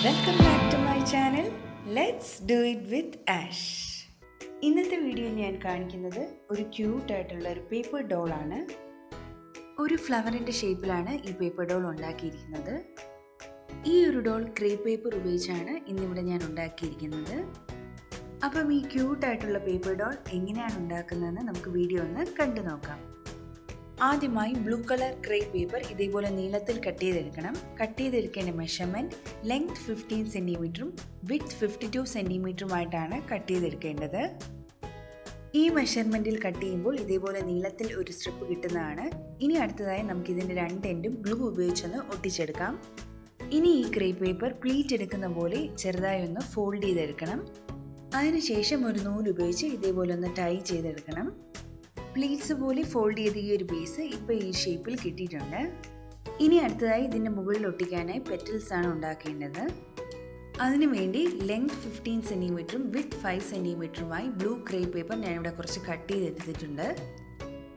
Welcome back to my channel let's do it with Ash. ഇന്നത്തെ വീഡിയോയിൽ ഞാൻ കാണിക്കുന്നത് ഒരു ക്യൂട്ടായിട്ടുള്ള ഒരു പേപ്പർ ഡോളാണ്. ഒരു ഫ്ലവറിൻ്റെ ഷേപ്പിലാണ് ഈ പേപ്പർ ഡോൾ ഉണ്ടാക്കിയിരിക്കുന്നത്. ഈ ഒരു ഡോൾ ക്രേപ്പ് പേപ്പർ ഉപയോഗിച്ചാണ് ഇന്നിവിടെ ഞാൻ ഉണ്ടാക്കിയിരിക്കുന്നത്. അപ്പം ഈ ക്യൂട്ടായിട്ടുള്ള പേപ്പർ ഡോൾ എങ്ങനെയാണ് ഉണ്ടാക്കുന്നതെന്ന് നമുക്ക് വീഡിയോ ഒന്ന് കണ്ടു നോക്കാം. ആദ്യമായി ബ്ലൂ കളർ ക്രേപ്പ് പേപ്പർ ഇതേപോലെ നീളത്തിൽ കട്ട് ചെയ്തെടുക്കണം. കട്ട് ചെയ്തെടുക്കേണ്ട മെഷർമെൻറ്റ് ലെങ്ത് 15 സെൻറ്റിമീറ്ററും വിഡ്ത്ത് 52 സെൻറ്റിമീറ്ററുമായിട്ടാണ് കട്ട് ചെയ്തെടുക്കേണ്ടത്. ഈ മെഷർമെൻറ്റിൽ കട്ട് ചെയ്യുമ്പോൾ ഇതേപോലെ നീളത്തിൽ ഒരു സ്ട്രിപ്പ് കിട്ടുന്നതാണ്. ഇനി അടുത്തതായി നമുക്കിതിൻ്റെ രണ്ട് എൻഡും ഗ്ലൂ ഉപയോഗിച്ചൊന്ന് ഒട്ടിച്ചെടുക്കാം. ഇനി ഈ ക്രേപ്പ് പേപ്പർ പ്ലീറ്റ് എടുക്കുന്ന പോലെ ചെറുതായി ഒന്ന് ഫോൾഡ് ചെയ്തെടുക്കണം. അതിനുശേഷം ഒരു നൂല് ഉപയോഗിച്ച് ഇതേപോലെ ഒന്ന് ടൈ ചെയ്തെടുക്കണം. പ്ലീറ്റ്സ് പോലെ ഫോൾഡ് ചെയ്ത ഈ ഒരു ബേസ് ഇപ്പോൾ ഈ ഷേപ്പിൽ കിട്ടിയിട്ടുണ്ട്. ഇനി അടുത്തതായി ഇതിൻ്റെ മുകളിൽ ഒട്ടിക്കാനായി പെറ്റൽസ് ആണ് ഉണ്ടാക്കേണ്ടത്. അതിനുവേണ്ടി ലെങ്ത് 15 സെൻറ്റിമീറ്ററും വിഡ്ത്ത് 5 സെൻറ്റിമീറ്ററുമായി ബ്ലൂ ക്രേപ്പ് പേപ്പർ ഞാനിവിടെ കുറച്ച് കട്ട് ചെയ്തെടുത്തിട്ടുണ്ട്.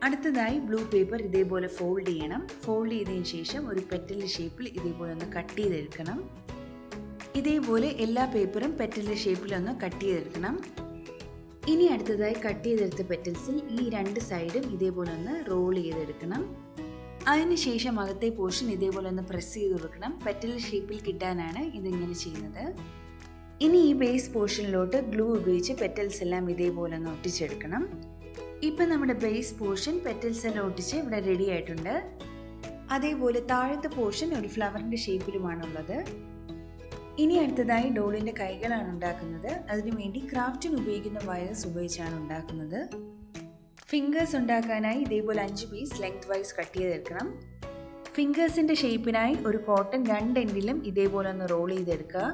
അടുത്തതായി ബ്ലൂ പേപ്പർ ഇതേപോലെ ഫോൾഡ് ചെയ്യണം. ഫോൾഡ് ചെയ്തതിന് ശേഷം ഒരു പെറ്റലിൻ്റെ ഷേപ്പിൽ ഇതേപോലെ ഒന്ന് കട്ട് ചെയ്തെടുക്കണം. ഇതേപോലെ എല്ലാ പേപ്പറും പെറ്റലിൻ്റെ ഷേപ്പിലൊന്ന് കട്ട് ചെയ്തെടുക്കണം. ഇനി അടുത്തതായി കട്ട് ചെയ്തെടുത്ത പെറ്റൽസിൽ ഈ രണ്ട് സൈഡും ഇതേപോലെ ഒന്ന് റോൾ ചെയ്തെടുക്കണം. അതിനുശേഷം അകത്തെ പോർഷൻ ഇതേപോലെ ഒന്ന് പ്രസ് ചെയ്ത് കൊടുക്കണം. പെറ്റൽ ഷേപ്പിൽ കിട്ടാനാണ് ഇതിങ്ങനെ ചെയ്യുന്നത്. ഇനി ഈ ബേസ് പോർഷനിലോട്ട് ഗ്ലൂ ഉപയോഗിച്ച് പെറ്റൽസ് എല്ലാം ഇതേപോലെ ഒന്ന് ഒട്ടിച്ചെടുക്കണം. ഇപ്പം നമ്മുടെ ബേസ് പോർഷൻ പെറ്റൽസ് എല്ലാം ഒട്ടിച്ച് ഇവിടെ റെഡി ആയിട്ടുണ്ട്. അതേപോലെ താഴത്തെ പോർഷൻ ഒരു ഫ്ലവറിൻ്റെ ഷേപ്പിലുമാണുള്ളത്. ഇനി അടുത്തതായി ഡോളിൻ്റെ കൈകളാണ് ഉണ്ടാക്കുന്നത്. അതിനുവേണ്ടി ക്രാഫ്റ്റിന് ഉപയോഗിക്കുന്ന വയർസ് ഉപയോഗിച്ചാണ് ഉണ്ടാക്കുന്നത്. ഫിംഗേഴ്സ് ഉണ്ടാക്കാനായി ഇതേപോലെ 5 പീസ് ലെങ്ത് വൈസ് കട്ട് ചെയ്തെടുക്കണം. ഫിംഗേഴ്സിൻ്റെ ഷേപ്പിനായി ഒരു കോട്ടൺ രണ്ട് എൻഡിലും ഇതേപോലെ ഒന്ന് റോൾ ചെയ്തെടുക്കുക.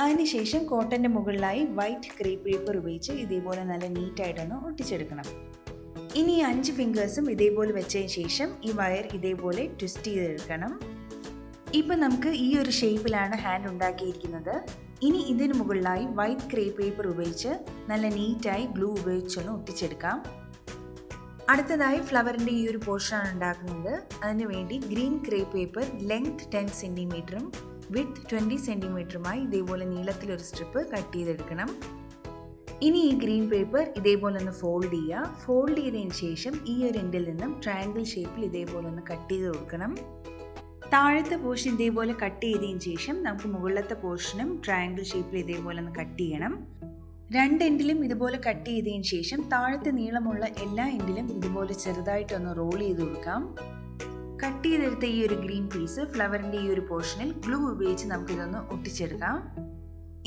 അതിനുശേഷം കോട്ടൻ്റെ മുകളിലായി വൈറ്റ് ക്രേപ്പ് പേപ്പർ ഉപയോഗിച്ച് ഇതേപോലെ നല്ല നീറ്റായിട്ടൊന്ന് ഒട്ടിച്ചെടുക്കണം. ഇനി 5 ഫിംഗേഴ്സും ഇതേപോലെ വെച്ചതിന് ശേഷം ഈ വയർ ഇതേപോലെ ട്വിസ്റ്റ് ചെയ്തെടുക്കണം. ഇപ്പം നമുക്ക് ഈ ഒരു ഷേപ്പിലാണ് ഹാൻഡ് ഉണ്ടാക്കിയിരിക്കുന്നത്. ഇനി ഇതിന് മുകളിലായി വൈറ്റ് ക്രേപ്പ് പേപ്പർ ഉപയോഗിച്ച് നല്ല നീറ്റായി ഗ്ലൂ ഉപയോഗിച്ചൊന്ന് ഒട്ടിച്ചെടുക്കാം. അടുത്തതായി ഫ്ലവറിൻ്റെ ഈ ഒരു പോർഷനാണ് ഉണ്ടാക്കുന്നത്. അതിനുവേണ്ടി ഗ്രീൻ ക്രേപ്പ് പേപ്പർ ലെങ്ത് 10 സെൻറ്റിമീറ്ററും വിഡ്ത്ത് 20 സെൻറ്റിമീറ്ററുമായി ഇതേപോലെ നീളത്തിലൊരു സ്ട്രിപ്പ് കട്ട് ചെയ്തെടുക്കണം. ഇനി ഈ ഗ്രീൻ പേപ്പർ ഇതേപോലെ ഒന്ന് ഫോൾഡ് ചെയ്യുക. ഫോൾഡ് ചെയ്തതിന് ശേഷം ഈ ഒരു എൻഡിൽ നിന്നും ട്രയാങ്കിൾ ഷേപ്പിൽ ഇതേപോലെ ഒന്ന് കട്ട് ചെയ്ത് കൊടുക്കണം. താഴത്തെ പോർഷൻ ഇതേപോലെ കട്ട് ചെയ്തതിന് ശേഷം നമുക്ക് മുകളിലത്തെ പോർഷനും ട്രയാങ്കിൾ ഷേപ്പിൽ ഇതേപോലെ ഒന്ന് കട്ട് ചെയ്യണം. രണ്ട് എൻഡിലും ഇതുപോലെ കട്ട് ചെയ്തതിന് ശേഷം താഴത്തെ നീളമുള്ള എല്ലാ എൻഡിലും ഇതുപോലെ ചെറുതായിട്ടൊന്ന് റോൾ ചെയ്ത് കൊടുക്കാം. കട്ട് ചെയ്തെടുത്ത ഈ ഒരു ഗ്രീൻ പീസ് ഫ്ലവറിൻ്റെ ഈ ഒരു പോർഷനിൽ ഗ്ലൂ ഉപയോഗിച്ച് നമുക്കിതൊന്ന് ഒട്ടിച്ചെടുക്കാം.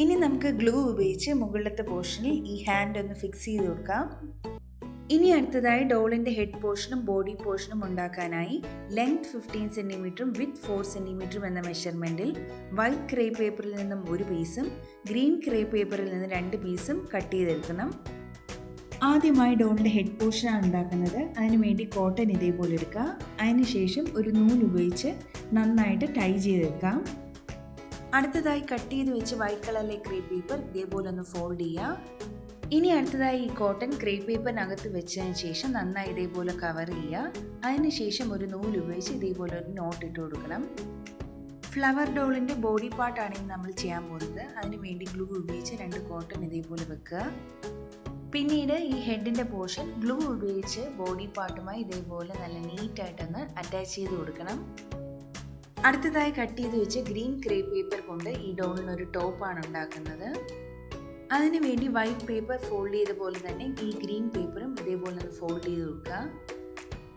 ഇനി നമുക്ക് ഗ്ലൂ ഉപയോഗിച്ച് മുകളിലത്തെ പോർഷനിൽ ഈ ഹാൻഡ് ഒന്ന് ഫിക്സ് ചെയ്ത് കൊടുക്കാം. ഇനി അടുത്തതായി ഡോളിൻ്റെ ഹെഡ് പോർഷനും ബോഡി പോർഷനും ഉണ്ടാക്കാനായി ലെങ്ത് 15 സെൻറ്റിമീറ്ററും വിഡ്ത്ത് 4 സെൻറ്റിമീറ്ററും എന്ന മെഷർമെൻറ്റിൽ വൈറ്റ് ക്രേപ്പ് പേപ്പറിൽ നിന്നും ഒരു പീസും ഗ്രീൻ ക്രേപ്പ് പേപ്പറിൽ നിന്ന് 2 പീസും കട്ട് ചെയ്തെടുക്കണം. ആദ്യമായി ഡോളിൻ്റെ ഹെഡ് പോർഷനാണ് ഉണ്ടാക്കുന്നത്. അതിനുവേണ്ടി കോട്ടൺ ഇതേപോലെ എടുക്കുക. അതിനുശേഷം ഒരു നൂല് ഉപയോഗിച്ച് നന്നായിട്ട് ടൈ ചെയ്തെടുക്കാം. അടുത്തതായി കട്ട് ചെയ്ത് വെച്ച് വൈറ്റ് കളറിലെ ക്രേപ്പ് പേപ്പർ ഇതേപോലെ ഒന്ന് ഫോൾഡ് ചെയ്യുക. ഇനി അടുത്തതായി ഈ കോട്ടൺ ക്രേപ്പ് പേപ്പറിനകത്ത് വെച്ചതിന് ശേഷം നന്നായി ഇതേപോലെ കവർ ചെയ്യുക. അതിനുശേഷം ഒരു നൂല് ഉപയോഗിച്ച് ഇതേപോലെ ഒരു നോട്ട് ഇട്ട് കൊടുക്കണം. ഫ്ലവർ ഡോളിൻ്റെ ബോഡി പാർട്ടാണ് ഇനി നമ്മൾ ചെയ്യാൻ പോകുന്നത്. അതിനുവേണ്ടി ഗ്ലൂ ഉപയോഗിച്ച് 2 കോട്ടൺ ഇതേപോലെ വെക്കുക. പിന്നീട് ഈ ഹെഡിൻ്റെ പോർഷൻ ഗ്ലൂ ഉപയോഗിച്ച് ബോഡി പാർട്ടുമായി ഇതേപോലെ നല്ല നീറ്റായിട്ടൊന്ന് അറ്റാച്ച് ചെയ്ത് കൊടുക്കണം. അടുത്തതായി കട്ട് ചെയ്ത് വെച്ച് ഗ്രീൻ ക്രേപ്പ് പേപ്പർ കൊണ്ട് ഈ ഡോളിനൊരു ടോപ്പാണ് ഉണ്ടാക്കുന്നത്. അതിനുവേണ്ടി വൈറ്റ് പേപ്പർ ഫോൾഡ് ചെയ്ത പോലെ തന്നെ ഈ ഗ്രീൻ പേപ്പറും ഇതേപോലെ ഒന്ന് ഫോൾഡ് ചെയ്ത് കൊടുക്കുക.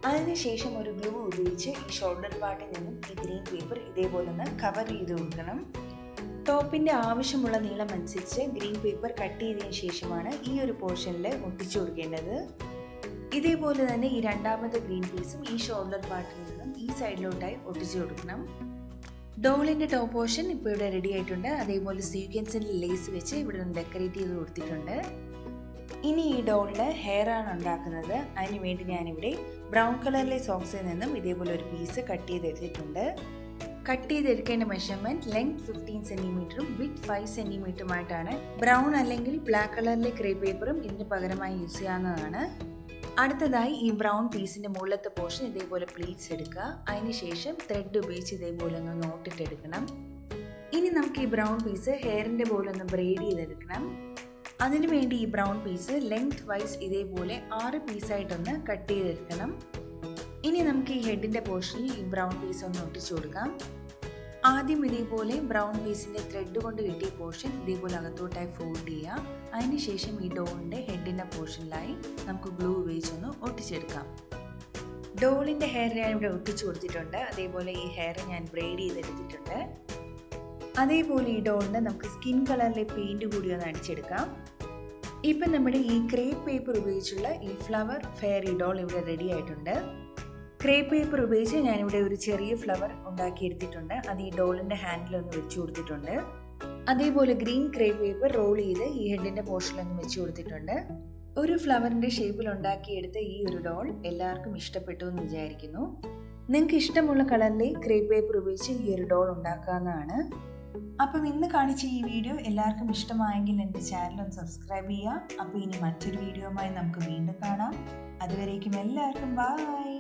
അതിനുശേഷം ഒരു ഗ്ലൂ ഉപയോഗിച്ച് ഈ ഷോൾഡർ പാർട്ടിൽ നിന്നും ഈ ഗ്രീൻ പേപ്പർ ഇതേപോലെ ഒന്ന് കവർ ചെയ്ത് കൊടുക്കണം. ടോപ്പിൻ്റെ ആവശ്യമുള്ള നീളം അനുസരിച്ച് ഗ്രീൻ പേപ്പർ കട്ട് ചെയ്തതിന് ശേഷമാണ് ഈ ഒരു പോർഷനിൽ ഒട്ടിച്ചു കൊടുക്കേണ്ടത്. ഇതേപോലെ തന്നെ ഈ രണ്ടാമത്തെ ഗ്രീൻ പീസും ഈ ഷോൾഡർ പാർട്ടിൽ നിന്നും ഈ സൈഡിലോട്ടായി ഒട്ടിച്ചു കൊടുക്കണം. ഡോളിൻ്റെ ടോപ്പ് പോർഷൻ ഇപ്പോൾ ഇവിടെ റെഡി ആയിട്ടുണ്ട്. അതേപോലെ സീക്വൻസിൽ ലേസ് വെച്ച് ഇവിടെ ഒന്ന് ഡെക്കറേറ്റ് ചെയ്ത് കൊടുത്തിട്ടുണ്ട്. ഇനി ഈ ഡോളിൻ്റെ ഹെയർ ആണ് ഉണ്ടാക്കുന്നത്. അതിനുവേണ്ടി ഞാനിവിടെ ബ്രൗൺ കളറിലെ സോക്സിൽ നിന്നും ഇതേപോലെ ഒരു പീസ് കട്ട് ചെയ്തെടുത്തിട്ടുണ്ട്. കട്ട് ചെയ്തെടുക്കേണ്ട മെഷർമെൻറ്റ് ലെങ്ത് 15 സെൻറ്റിമീറ്ററും വിഡ്ത്ത് 5 സെൻറ്റിമീറ്ററുമായിട്ടാണ്. ബ്രൗൺ അല്ലെങ്കിൽ ബ്ലാക്ക് കളറിലെ ക്രേപ്പ് പേപ്പറും ഇതിന് പകരമായി യൂസ് ചെയ്യാവുന്നതാണ്. അടുത്തതായി ഈ ബ്രൗൺ പീസിൻ്റെ മുകളിലത്തെ പോർഷൻ ഇതേപോലെ പ്ലീറ്റ്സ് എടുക്കുക. അതിനുശേഷം ത്രെഡ് ഉപയോഗിച്ച് ഇതേപോലെ ഒന്ന് നോട്ടിട്ടെടുക്കണം. ഇനി നമുക്ക് ഈ ബ്രൗൺ പീസ് ഹെയറിൻ്റെ പോലെ ഒന്ന് ബ്രെയ്ഡ് ചെയ്തെടുക്കണം. അതിനുവേണ്ടി ഈ ബ്രൗൺ പീസ് ലെങ്ത് വൈസ് ഇതേപോലെ 6 പീസായിട്ടൊന്ന് കട്ട് ചെയ്തെടുക്കണം. ഇനി നമുക്ക് ഈ ഹെഡിൻ്റെ പോർഷനിൽ ഈ ബ്രൗൺ പീസ് ഒന്ന് ഒട്ടിച്ചു കൊടുക്കാം. ആദ്യം ഇതേപോലെ ബ്രൗൺ പീസിൻ്റെ ത്രെഡ് കൊണ്ട് കിട്ടിയ പോർഷൻ ഇതേപോലെ അകത്തോട്ടായി ഫോൾഡ് ചെയ്യുക. അതിനുശേഷം ഈ ഡോളിൻ്റെ ഹെഡിൻ്റെ പോർഷനിലായി നമുക്ക് ഗ്ലൂ ഉപയോഗിച്ചൊന്ന് ഒട്ടിച്ചെടുക്കാം. ഡോളിൻ്റെ ഹെയർ ഞാൻ ഇവിടെ ഒട്ടിച്ചു കൊടുത്തിട്ടുണ്ട്. അതേപോലെ ഈ ഹെയർ ഞാൻ ബ്രെയ്ഡ് ചെയ്തെടുത്തിട്ടുണ്ട്. അതേപോലെ ഈ ഡോളിന് നമുക്ക് സ്കിൻ കളറിലെ പെയിൻറ് കൂടി ഒന്ന് അടിച്ചെടുക്കാം. ഇപ്പം നമ്മുടെ ഈ ക്രേപ്പ് പേപ്പർ ഉപയോഗിച്ചുള്ള ഈ ഫ്ലവർ ഫെയറി ഡോൾ ഇവിടെ റെഡി ആയിട്ടുണ്ട്. ക്രേപ്പ് പേപ്പർ ഉപയോഗിച്ച് ഞാനിവിടെ ഒരു ചെറിയ ഫ്ലവർ ഉണ്ടാക്കിയെടുത്തിട്ടുണ്ട്. അത് ഈ ഡോളിൻ്റെ ഹാൻഡിലൊന്ന് വെച്ച് കൊടുത്തിട്ടുണ്ട്. അതേപോലെ ഗ്രീൻ ക്രേപ്പ് പേപ്പർ റോൾ ചെയ്ത് ഈ ഹെഡിൻ്റെ പോർഷനിലൊന്ന് വെച്ച് കൊടുത്തിട്ടുണ്ട്. ഒരു ഫ്ലവറിൻ്റെ ഷേപ്പിൽ ഉണ്ടാക്കിയെടുത്ത ഈ ഒരു ഡോൾ എല്ലാവർക്കും ഇഷ്ടപ്പെട്ടു എന്ന് വിചാരിക്കുന്നു. നിങ്ങൾക്ക് ഇഷ്ടമുള്ള കളറിലെ ക്രേപ്പ് പേപ്പർ ഉപയോഗിച്ച് ഈ ഒരു ഡോൾ ഉണ്ടാക്കാവുന്നതാണ്. അപ്പം ഇന്ന് കാണിച്ച ഈ വീഡിയോ എല്ലാവർക്കും ഇഷ്ടമായെങ്കിൽ എൻ്റെ ചാനൽ ഒന്ന് സബ്സ്ക്രൈബ് ചെയ്യുക. അപ്പോൾ ഇനി മറ്റൊരു വീഡിയോയുമായി നമുക്ക് വീണ്ടും കാണാം. അതുവരേക്കും എല്ലാവർക്കും ബൈ.